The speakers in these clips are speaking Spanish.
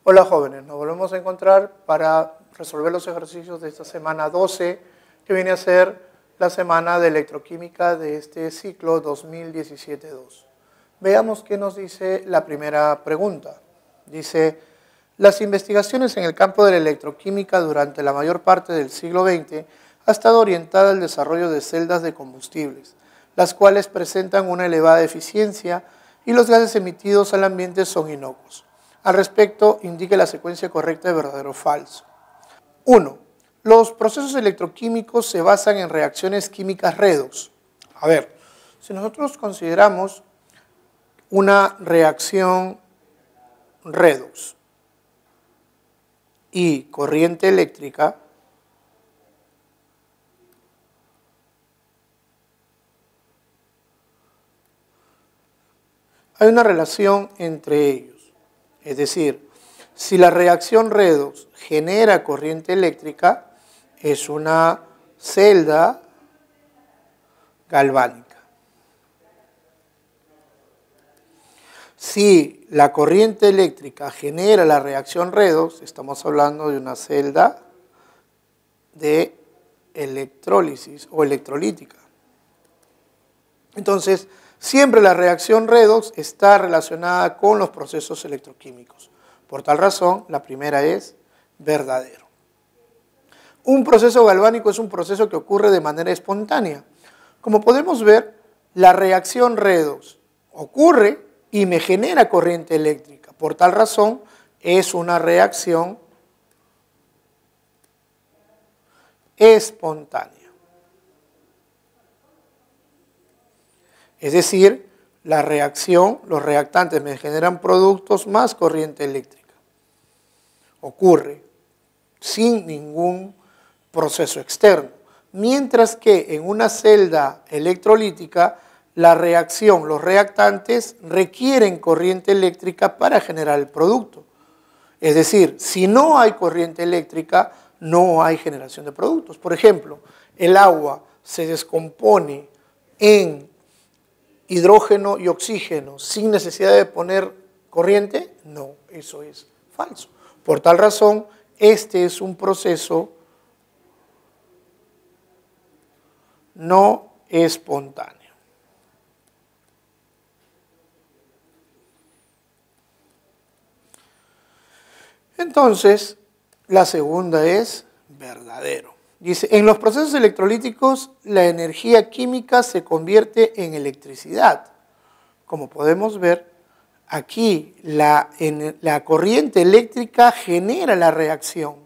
Hola jóvenes, nos volvemos a encontrar para resolver los ejercicios de esta semana 12, que viene a ser la semana de electroquímica de este ciclo 2017-2. Veamos qué nos dice la primera pregunta. Dice, las investigaciones en el campo de la electroquímica durante la mayor parte del siglo XX ha estado orientada al desarrollo de celdas de combustibles, las cuales presentan una elevada eficiencia y los gases emitidos al ambiente son inocuos. Al respecto, indique la secuencia correcta de verdadero o falso. 1. Los procesos electroquímicos se basan en reacciones químicas redox. A ver, si nosotros consideramos una reacción redox y corriente eléctrica, hay una relación entre ellos. Es decir, si la reacción redox genera corriente eléctrica, es una celda galvánica. Si la corriente eléctrica genera la reacción redox, estamos hablando de una celda de electrólisis o electrolítica. Entonces, siempre la reacción redox está relacionada con los procesos electroquímicos. Por tal razón, la primera es verdadero. Un proceso galvánico es un proceso que ocurre de manera espontánea. Como podemos ver, la reacción redox ocurre y me genera corriente eléctrica. Por tal razón, es una reacción espontánea. Es decir, la reacción, los reactantes me generan productos más corriente eléctrica. Ocurre sin ningún proceso externo. Mientras que en una celda electrolítica, la reacción, los reactantes requieren corriente eléctrica para generar el producto. Es decir, si no hay corriente eléctrica, no hay generación de productos. Por ejemplo, el agua se descompone en hidrógeno y oxígeno sin necesidad de poner corriente. No, eso es falso. Por tal razón, este es un proceso no espontáneo. Entonces, la segunda es verdadero. Dice, en los procesos electrolíticos la energía química se convierte en electricidad. Como podemos ver, aquí la corriente eléctrica genera la reacción.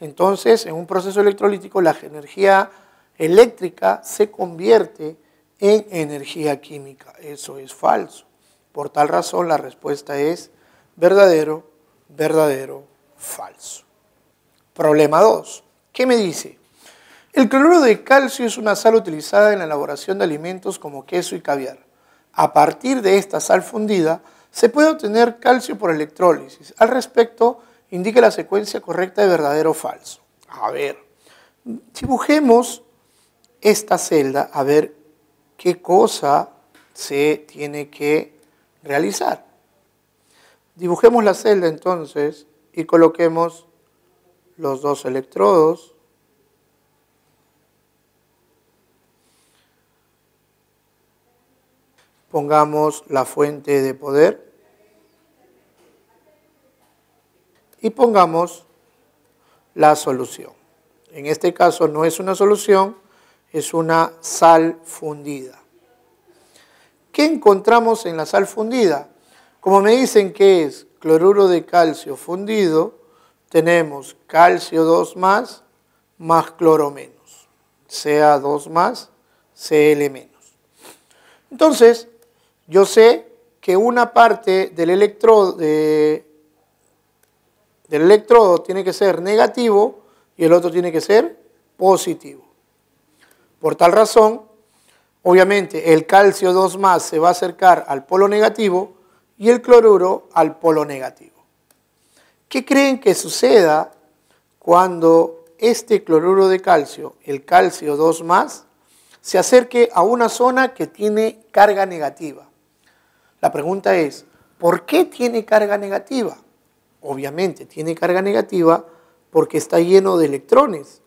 Entonces, en un proceso electrolítico la energía eléctrica se convierte en energía química. Eso es falso. Por tal razón, la respuesta es verdadero, verdadero, falso. Problema 2. ¿Qué me dice? El cloruro de calcio es una sal utilizada en la elaboración de alimentos como queso y caviar. A partir de esta sal fundida se puede obtener calcio por electrólisis. Al respecto, indique la secuencia correcta de verdadero o falso. A ver, dibujemos esta celda a ver qué cosa se tiene que realizar. Dibujemos la celda entonces y coloquemos los dos electrodos. Pongamos la fuente de poder y pongamos la solución. En este caso no es una solución, es una sal fundida. ¿Qué encontramos en la sal fundida? Como me dicen que es cloruro de calcio fundido, tenemos calcio 2 más cloro menos, Ca2 más, Cl menos. Entonces, yo sé que una parte del electrodo tiene que ser negativo y el otro tiene que ser positivo. Por tal razón, obviamente el calcio 2 más se va a acercar al polo negativo y el cloruro al polo negativo. ¿Qué creen que suceda cuando este cloruro de calcio, el calcio 2 más, se acerque a una zona que tiene carga negativa? La pregunta es, ¿por qué tiene carga negativa? obviamente tiene carga negativa porque está lleno de electrones.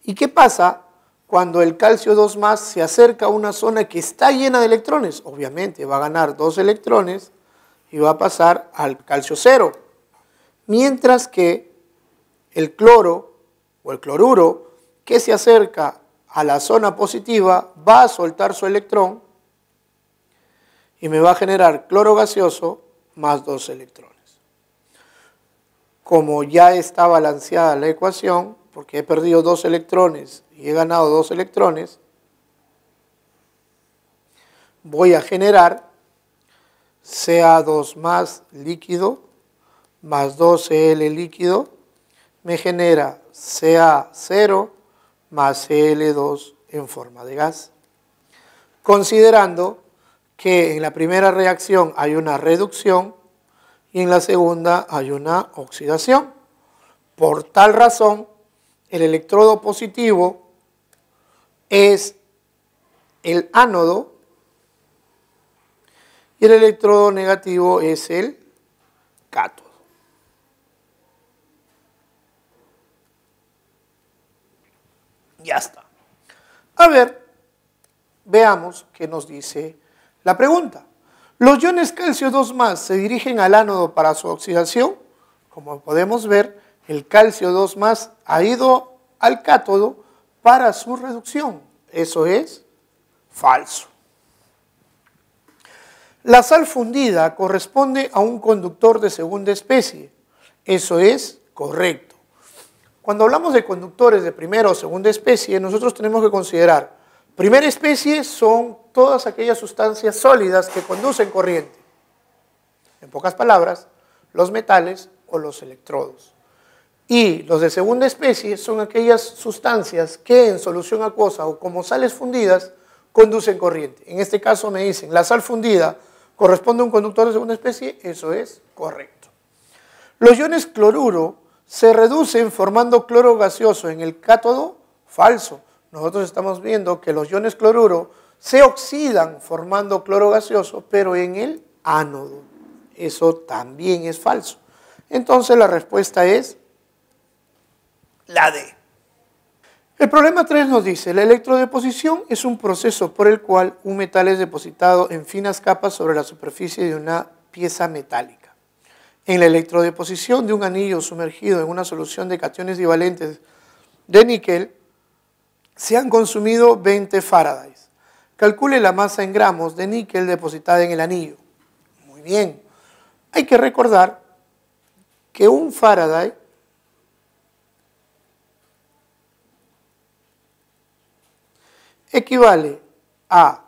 ¿Y qué pasa cuando el calcio 2+ se acerca a una zona que está llena de electrones? Obviamente va a ganar 2 electrones y va a pasar al calcio 0. Mientras que el cloro o el cloruro que se acerca a la zona positiva va a soltar su electrón y me va a generar cloro gaseoso más 2 electrones. Como ya está balanceada la ecuación, porque he perdido 2 electrones y he ganado 2 electrones, voy a generar Ca2+ líquido más 2Cl líquido, me genera Ca0 más Cl2 en forma de gas. Considerando que en la primera reacción hay una reducción y en la segunda hay una oxidación. Por tal razón, el electrodo positivo es el ánodo y el electrodo negativo es el cátodo. Ya está. A ver, veamos qué nos dice la pregunta. Los iones calcio 2+ se dirigen al ánodo para su oxidación. Como podemos ver, el calcio 2+ ha ido al cátodo para su reducción. Eso es falso. La sal fundida corresponde a un conductor de segunda especie. Eso es correcto. Cuando hablamos de conductores de primera o segunda especie, nosotros tenemos que considerar, primera especie son todas aquellas sustancias sólidas que conducen corriente. En pocas palabras, los metales o los electrodos. Y los de segunda especie son aquellas sustancias que en solución acuosa o como sales fundidas conducen corriente. En este caso me dicen, la sal fundida corresponde a un conductor de segunda especie, eso es correcto. Los iones cloruro se reducen formando cloro gaseoso en el cátodo, falso. Nosotros estamos viendo que los iones cloruro se oxidan formando cloro gaseoso, pero en el ánodo. Eso también es falso. Entonces la respuesta es la D. El problema 3 nos dice, la electrodeposición es un proceso por el cual un metal es depositado en finas capas sobre la superficie de una pieza metálica. En la electrodeposición de un anillo sumergido en una solución de cationes divalentes de níquel, se han consumido 20 farads. Calcule la masa en gramos de níquel depositada en el anillo. Muy bien. Hay que recordar que un farad equivale a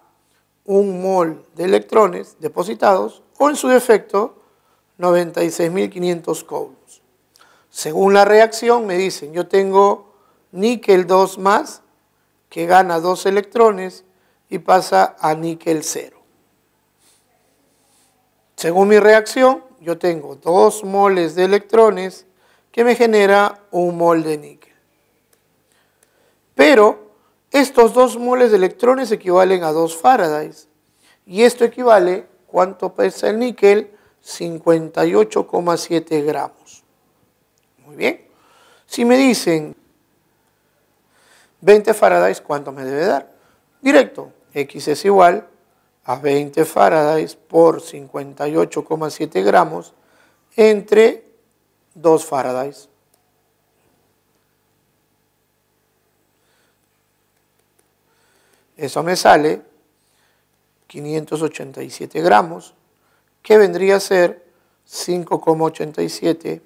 1 mol de electrones depositados o en su defecto 96.500 coulombs. Según la reacción me dicen, yo tengo níquel 2+ que gana 2 electrones y pasa a níquel 0. Según mi reacción, yo tengo 2 moles de electrones que me genera 1 mol de níquel. Pero estos 2 moles de electrones equivalen a 2 farads. Y esto equivale, ¿cuánto pesa el níquel? 58,7 gramos. Muy bien. Si me dicen 20 farads, ¿cuánto me debe dar? Directo, X es igual a 20 farads por 58,7 gramos entre 2 farads. Eso me sale 587 gramos, que vendría a ser 5,87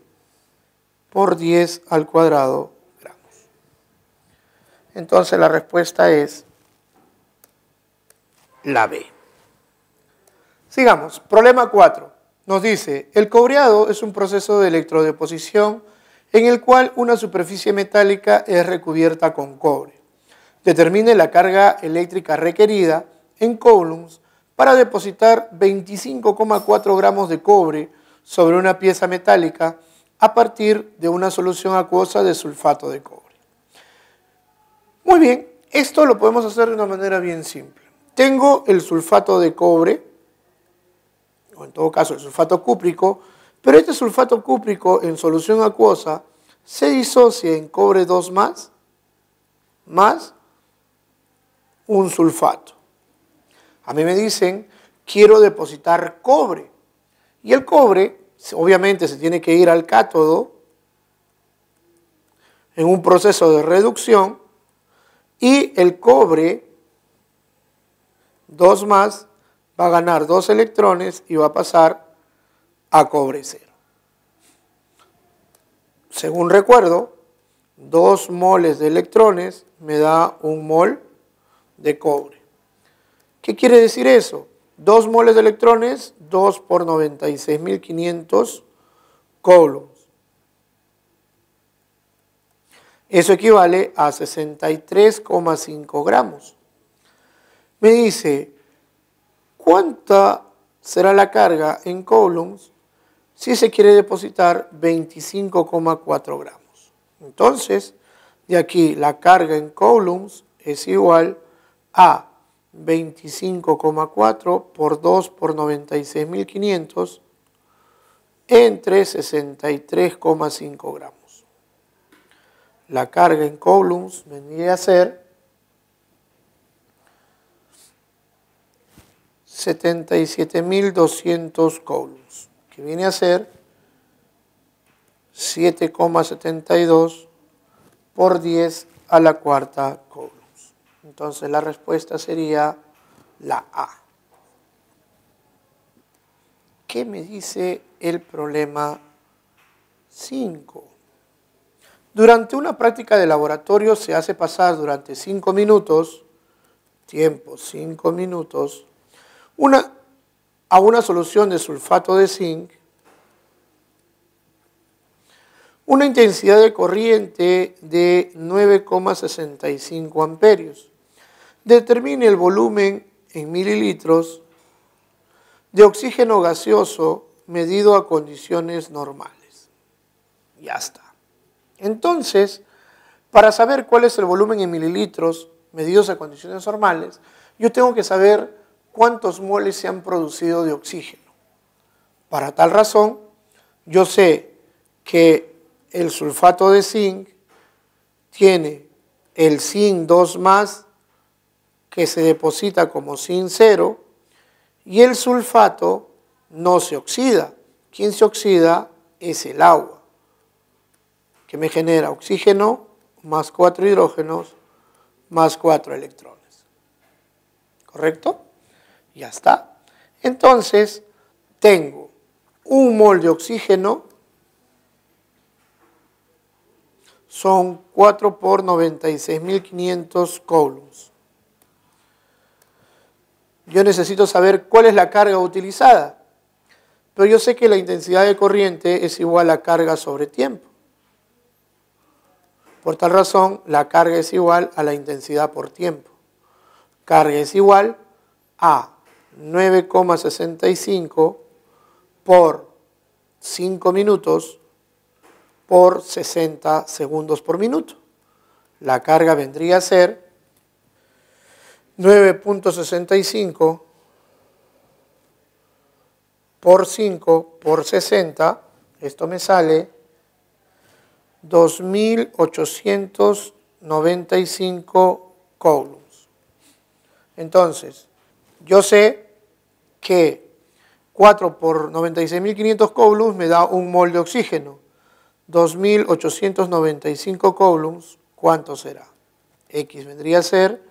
por 10 al cuadrado gramos. Entonces la respuesta es la B. Sigamos, problema 4. Nos dice, el cobreado es un proceso de electrodeposición en el cual una superficie metálica es recubierta con cobre. Determine la carga eléctrica requerida en coulombs para depositar 25,4 gramos de cobre sobre una pieza metálica a partir de una solución acuosa de sulfato de cobre. Muy bien, esto lo podemos hacer de una manera bien simple. Tengo el sulfato de cobre, o en todo caso el sulfato cúprico, pero este sulfato cúprico en solución acuosa se disocia en cobre 2 más un sulfato. A mí me dicen, quiero depositar cobre. Y el cobre, obviamente, se tiene que ir al cátodo en un proceso de reducción y el cobre 2 más va a ganar 2 electrones y va a pasar a cobre 0. Según recuerdo, 2 moles de electrones me da 1 mol de cobre. ¿Qué quiere decir eso? 2 moles de electrones, 2 por 96.500 coulombs. Eso equivale a 63,5 gramos. Me dice, ¿cuánta será la carga en coulombs si se quiere depositar 25,4 gramos? Entonces, de aquí la carga en coulombs es igual a 25,4 por 2 por 96.500 entre 63,5 gramos. La carga en coulombs vendría a ser 77.200 coulombs, que viene a ser 7,72 por 10 a la cuarta coulombs. Entonces la respuesta sería la A. ¿Qué me dice el problema 5? Durante una práctica de laboratorio se hace pasar durante 5 minutos, tiempo 5 minutos, a una solución de sulfato de zinc, una intensidad de corriente de 9,65 amperios. Determine el volumen en mililitros de oxígeno gaseoso medido a condiciones normales. Ya está. Entonces, para saber cuál es el volumen en mililitros medidos a condiciones normales, yo tengo que saber cuántos moles se han producido de oxígeno. Para tal razón, yo sé que el sulfato de zinc tiene el zinc 2 más que se deposita como zinc 0 y el sulfato no se oxida. Quien se oxida es el agua, que me genera oxígeno más 4 hidrógenos más 4 electrones. ¿Correcto? Ya está. Entonces, tengo 1 mol de oxígeno, son 4 por 96.500 coulombs. Yo necesito saber cuál es la carga utilizada, pero yo sé que la intensidad de corriente es igual a carga sobre tiempo. Por tal razón, la carga es igual a la intensidad por tiempo. Carga es igual a 9,65 por 5 minutos por 60 segundos por minuto. La carga vendría a ser 9.65 por 5 por 60. Esto me sale 2.895 coulombs. Entonces, yo sé que 4 por 96.500 coulombs me da 1 mol de oxígeno. 2.895 coulombs, ¿cuánto será? X vendría a ser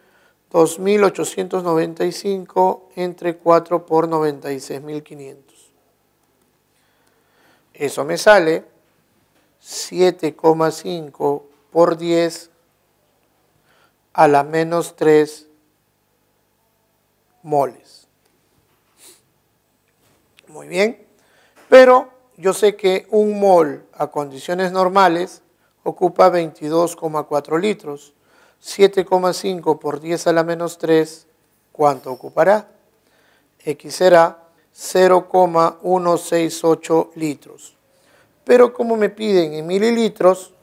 2.895 entre 4 por 96.500. Eso me sale 7,5 por 10 a la menos 3 moles. Muy bien, pero yo sé que 1 mol a condiciones normales ocupa 22,4 litros. 7,5 por 10 a la menos 3, ¿cuánto ocupará? X será 0,168 litros. Pero como me piden en mililitros,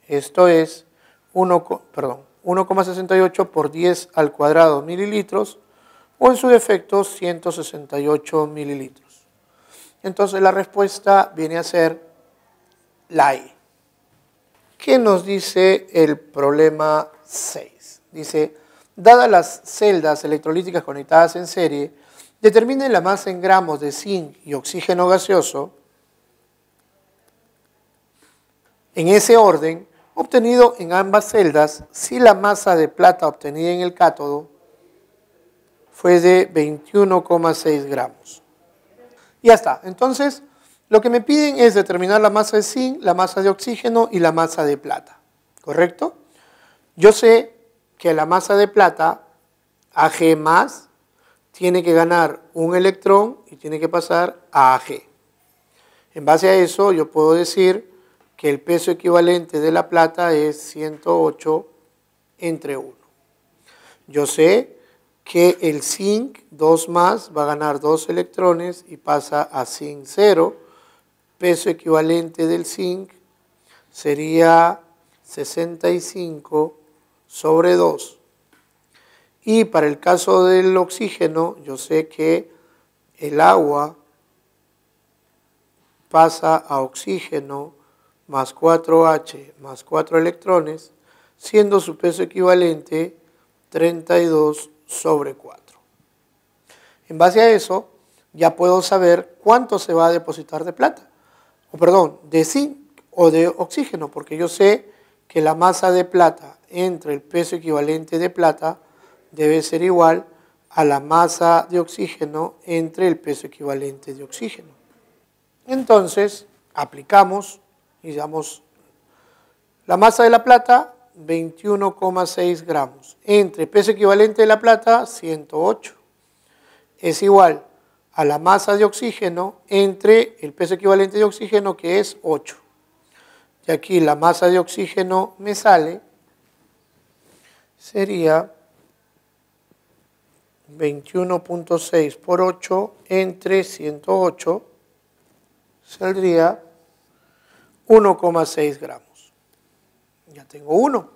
esto es 1,68 por 10 al cuadrado mililitros, o en su defecto 168 mililitros. Entonces la respuesta viene a ser la E. ¿Qué nos dice el problema 6? Dice, dadas las celdas electrolíticas conectadas en serie, determinen la masa en gramos de zinc y oxígeno gaseoso en ese orden obtenido en ambas celdas si la masa de plata obtenida en el cátodo fue de 21,6 gramos. Ya está. Entonces, lo que me piden es determinar la masa de zinc, la masa de oxígeno y la masa de plata. ¿Correcto? Yo sé que la masa de plata, Ag+, tiene que ganar un electrón y tiene que pasar a Ag. En base a eso, yo puedo decir que el peso equivalente de la plata es 108 entre 1. Yo sé que el zinc 2+ va a ganar 2 electrones y pasa a zinc 0. Peso equivalente del zinc sería 65 sobre 2. Y para el caso del oxígeno, yo sé que el agua pasa a oxígeno más 4H más 4 electrones, siendo su peso equivalente 32 sobre 4. En base a eso, ya puedo saber cuánto se va a depositar de plata, de zinc o de oxígeno, porque yo sé que la masa de plata entre el peso equivalente de plata debe ser igual a la masa de oxígeno entre el peso equivalente de oxígeno. Entonces, aplicamos y damos la masa de la plata, 21,6 gramos, entre peso equivalente de la plata, 108. Es igual a la masa de oxígeno entre el peso equivalente de oxígeno, que es 8. Y aquí la masa de oxígeno me sale, sería 21,6 por 8 entre 108, saldría 1,6 gramos. Ya tengo 1.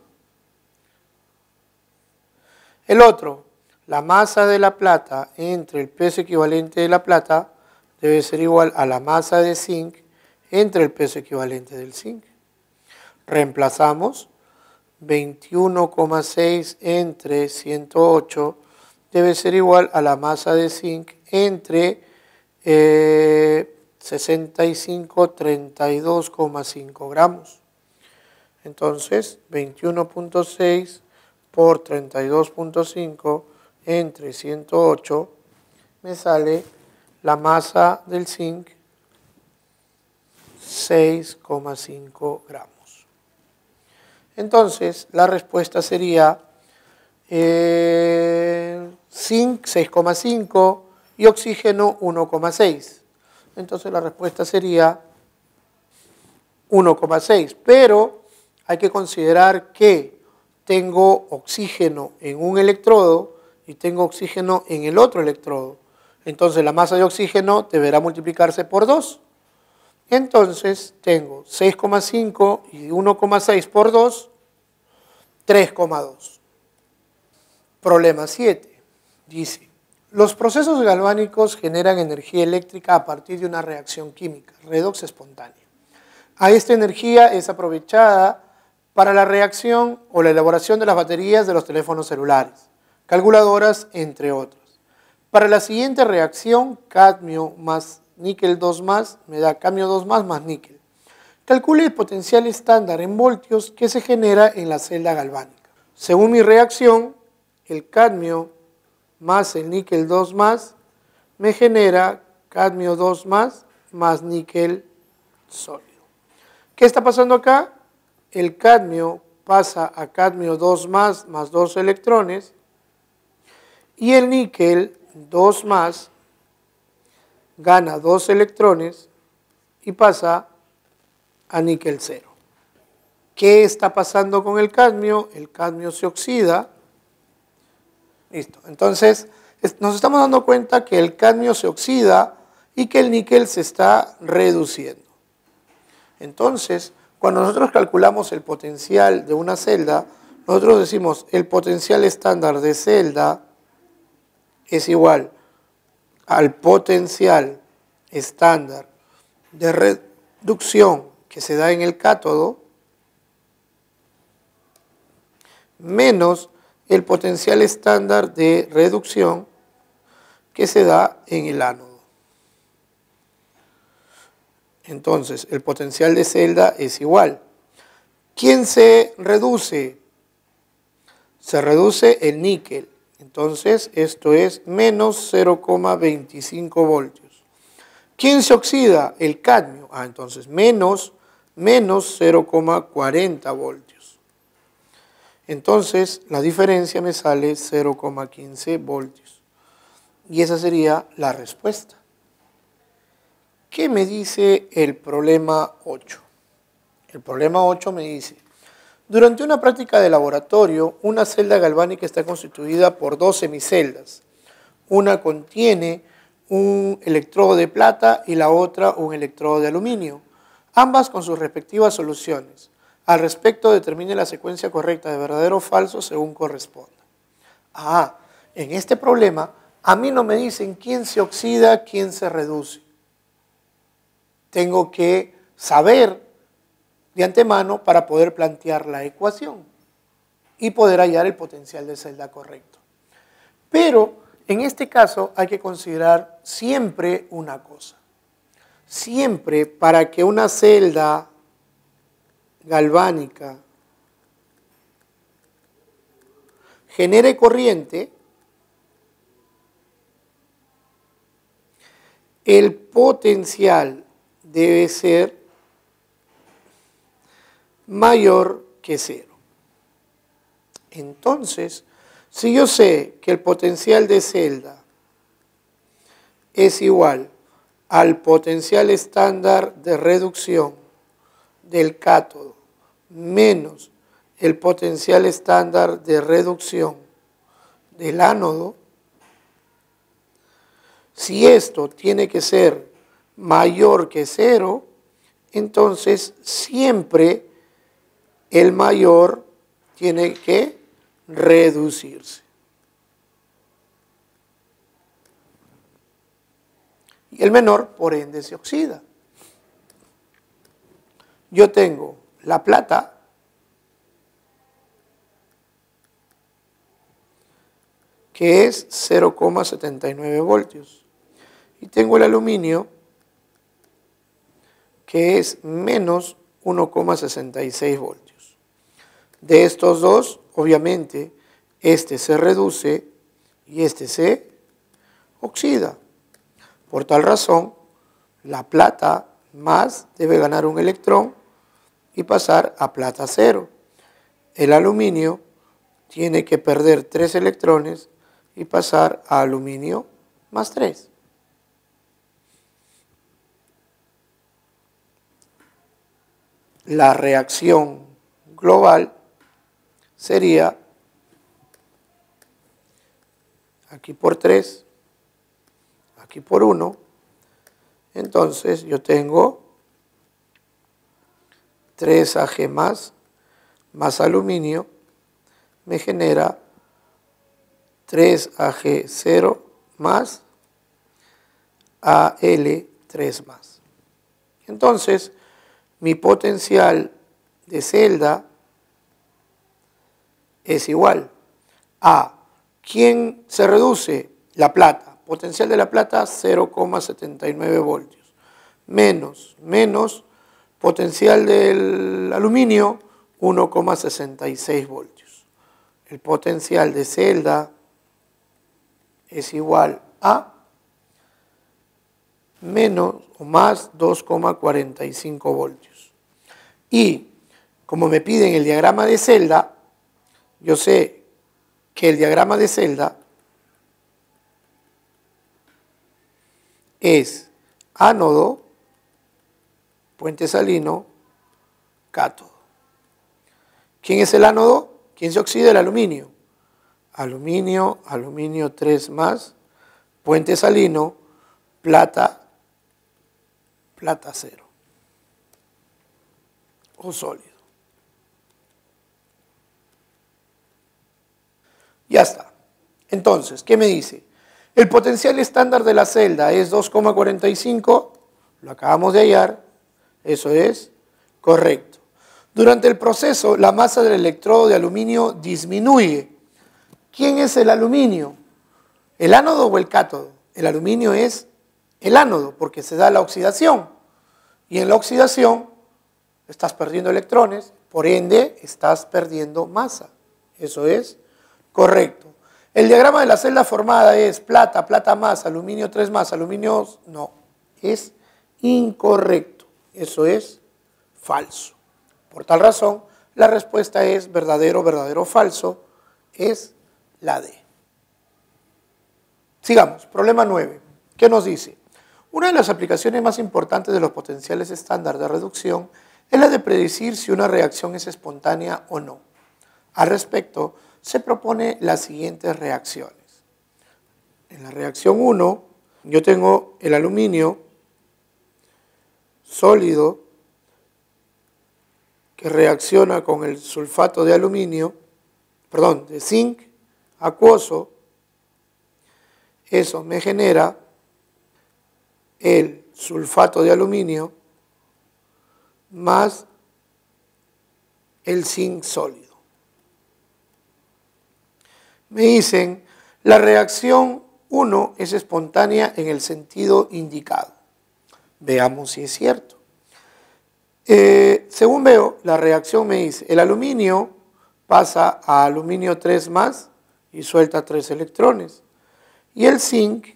El otro, la masa de la plata entre el peso equivalente de la plata debe ser igual a la masa de zinc entre el peso equivalente del zinc. Reemplazamos 21,6 entre 108 debe ser igual a la masa de zinc entre 65, 32,5 gramos. Entonces, 21,6 por 32,5 entre 108 me sale la masa del zinc 6,5 gramos. Entonces, la respuesta sería zinc 6,5 y oxígeno 1,6. Entonces la respuesta sería 1,6. Pero hay que considerar que tengo oxígeno en un electrodo y tengo oxígeno en el otro electrodo. Entonces la masa de oxígeno deberá multiplicarse por 2. Entonces tengo 6,5 y 1,6 por 2, 3,2. Problema 7. Dice, los procesos galvánicos generan energía eléctrica a partir de una reacción química, redox espontánea. A esta energía es aprovechada para la reacción o la elaboración de las baterías de los teléfonos celulares, calculadoras, entre otras. Para la siguiente reacción, cadmio más níquel 2+, me da cadmio 2+ más níquel. Calcule el potencial estándar en voltios que se genera en la celda galvánica. Según mi reacción, el cadmio más el níquel 2+ me genera cadmio 2+ más níquel sólido. ¿Qué está pasando acá? El cadmio pasa a cadmio 2+ más 2 electrones y el níquel 2+ gana 2 electrones y pasa a níquel 0. ¿Qué está pasando con el cadmio? El cadmio se oxida. Listo. Entonces, nos estamos dando cuenta que el cadmio se oxida y que el níquel se está reduciendo. Entonces, cuando nosotros calculamos el potencial de una celda, nosotros decimos el potencial estándar de celda es igual al potencial estándar de reducción que se da en el cátodo menos el potencial estándar de reducción que se da en el ánodo. Entonces, el potencial de celda es igual. ¿Quién se reduce? Se reduce el níquel. Entonces, esto es menos 0,25 voltios. ¿Quién se oxida? El cadmio. Entonces, menos 0,40 voltios. Entonces, la diferencia me sale 0,15 voltios. Y esa sería la respuesta. ¿Qué me dice el problema 8? El problema 8 me dice, durante una práctica de laboratorio, una celda galvánica está constituida por dos semiceldas. Una contiene un electrodo de plata y la otra un electrodo de aluminio, ambas con sus respectivas soluciones. Al respecto, determine la secuencia correcta de verdadero o falso según corresponda. En este problema, a mí no me dicen quién se oxida, quién se reduce. Tengo que saber de antemano para poder plantear la ecuación y poder hallar el potencial de celda correcto. Pero en este caso hay que considerar siempre una cosa. Siempre para que una celda galvánica genere corriente, el potencial debe ser mayor que 0. Entonces, si yo sé que el potencial de celda es igual al potencial estándar de reducción del cátodo menos el potencial estándar de reducción del ánodo, si esto tiene que ser mayor que 0, entonces siempre el mayor tiene que reducirse. Y el menor, por ende, se oxida. Yo tengo la plata, que es 0,79 voltios. Y tengo el aluminio, que es menos 1,66 voltios. De estos dos, obviamente, este se reduce y este se oxida. Por tal razón, la plata más debe ganar un electrón y pasar a plata 0. El aluminio tiene que perder 3 electrones y pasar a aluminio más 3. La reacción global sería aquí por 3, aquí por 1. Entonces yo tengo 3Ag más aluminio me genera 3Ag0 más Al3 más. Entonces, mi potencial de celda es igual a, ¿quién se reduce? La plata. Potencial de la plata 0,79 voltios. Menos potencial del aluminio 1,66 voltios. El potencial de celda es igual a menos o más 2,45 voltios. Y como me piden el diagrama de celda, yo sé que el diagrama de celda es ánodo, puente salino, cátodo. ¿Quién es el ánodo? ¿Quién se oxida? El aluminio. Aluminio 3 más, puente salino, plata 0. O sólido. Ya está. Entonces, ¿qué me dice? El potencial estándar de la celda es 2,45, lo acabamos de hallar, eso es correcto. Durante el proceso, la masa del electrodo de aluminio disminuye. ¿Quién es el aluminio? ¿El ánodo o el cátodo? El aluminio es el ánodo porque se da la oxidación. Y en la oxidación estás perdiendo electrones, por ende estás perdiendo masa. Eso es correcto. El diagrama de la celda formada es plata, plata más, aluminio 3 más, aluminio no. Es incorrecto. Eso es falso. Por tal razón, la respuesta es verdadero, verdadero, falso. Es la D. Sigamos. Problema 9. ¿Qué nos dice? Una de las aplicaciones más importantes de los potenciales estándar de reducción es la de predecir si una reacción es espontánea o no. Al respecto, se propone las siguientes reacciones. En la reacción 1, yo tengo el aluminio sólido que reacciona con el sulfato de aluminio, perdón, de zinc acuoso. Eso me genera el sulfato de aluminio más el zinc sólido. Me dicen, la reacción 1 es espontánea en el sentido indicado. Veamos si es cierto. Según veo, la reacción me dice, el aluminio pasa a aluminio 3 más y suelta 3 electrones. Y el zinc,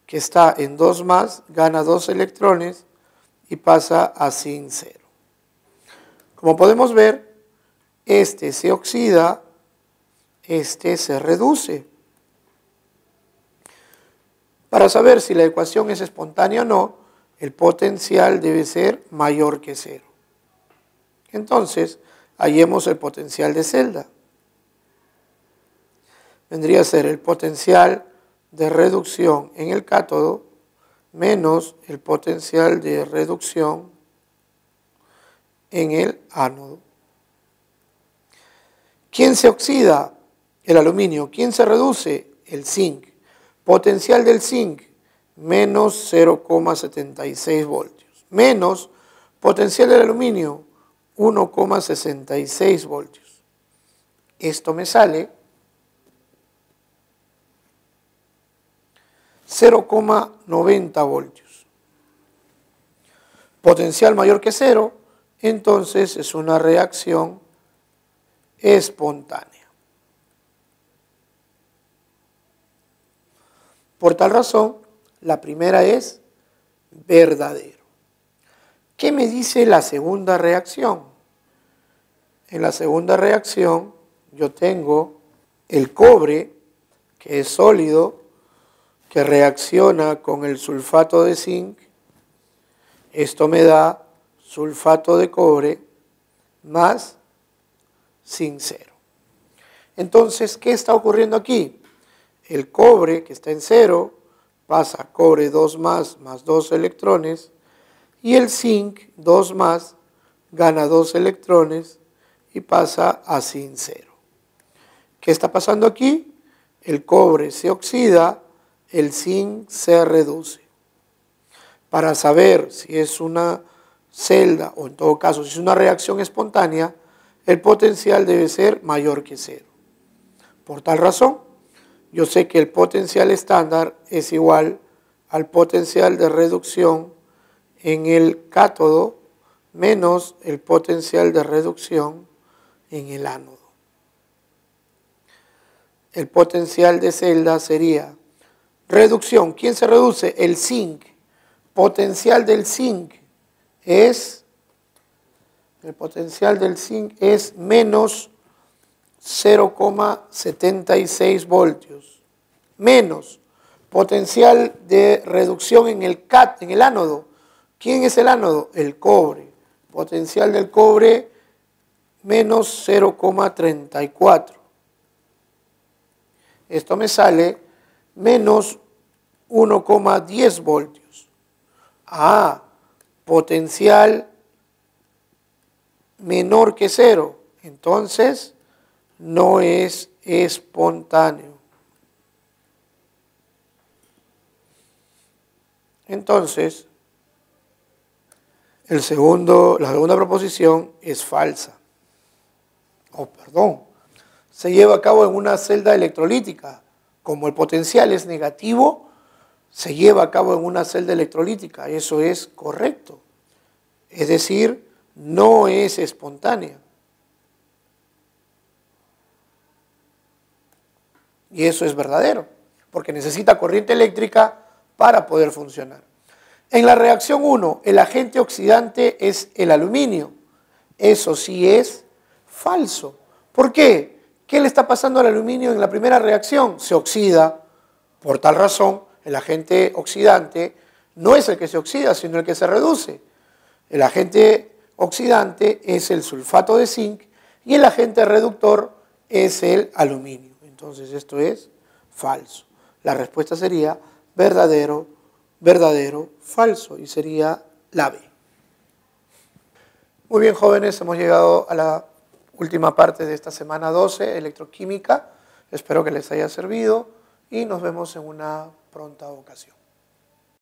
que está en 2 más, gana 2 electrones y pasa a zinc 0. Como podemos ver, este se oxida, este se reduce. Para saber si la ecuación es espontánea o no, el potencial debe ser mayor que 0. Entonces, hallemos el potencial de celda. Vendría a ser el potencial de reducción en el cátodo menos el potencial de reducción en el ánodo. ¿Quién se oxida? El aluminio. ¿Quién se reduce? El zinc. Potencial del zinc, menos 0,76 voltios. Menos potencial del aluminio, 1,66 voltios. Esto me sale 0,90 voltios. Potencial mayor que 0, entonces es una reacción espontánea. Por tal razón, la primera es verdadero. ¿Qué me dice la segunda reacción? En la segunda reacción yo tengo el cobre, que es sólido, que reacciona con el sulfato de zinc. Esto me da sulfato de cobre más zinc 0. Entonces, ¿qué está ocurriendo aquí? El cobre, que está en 0, pasa a cobre 2 más 2 electrones, y el zinc 2 más gana 2 electrones y pasa a zinc 0. ¿Qué está pasando aquí? El cobre se oxida, el zinc se reduce. Para saber si es una celda, o en todo caso, si es una reacción espontánea, el potencial debe ser mayor que 0. Por tal razón, yo sé que el potencial estándar es igual al potencial de reducción en el cátodo menos el potencial de reducción en el ánodo. El potencial de celda sería reducción. ¿Quién se reduce? El zinc. Potencial del zinc es, el potencial del zinc es menos 0,76 voltios. Menos potencial de reducción en el ánodo. ¿Quién es el ánodo? El cobre. Potencial del cobre menos 0,34. Esto me sale menos 1,10 voltios. Potencial menor que 0. Entonces, no es espontáneo. Entonces, la segunda proposición es falsa. Se lleva a cabo en una celda electrolítica. Como el potencial es negativo, se lleva a cabo en una celda electrolítica. Eso es correcto. Es decir, no es espontánea. Y eso es verdadero, porque necesita corriente eléctrica para poder funcionar. En la reacción 1, el agente oxidante es el aluminio. Eso sí es falso. ¿Por qué? ¿Qué le está pasando al aluminio en la primera reacción? Se oxida. Por tal razón, el agente oxidante no es el que se oxida, sino el que se reduce. El agente oxidante es el sulfato de zinc y el agente reductor es el aluminio. Entonces esto es falso. La respuesta sería verdadero, verdadero, falso, y sería la B. Muy bien, jóvenes, hemos llegado a la última parte de esta semana 12, electroquímica. Espero que les haya servido y nos vemos en una pronta ocasión.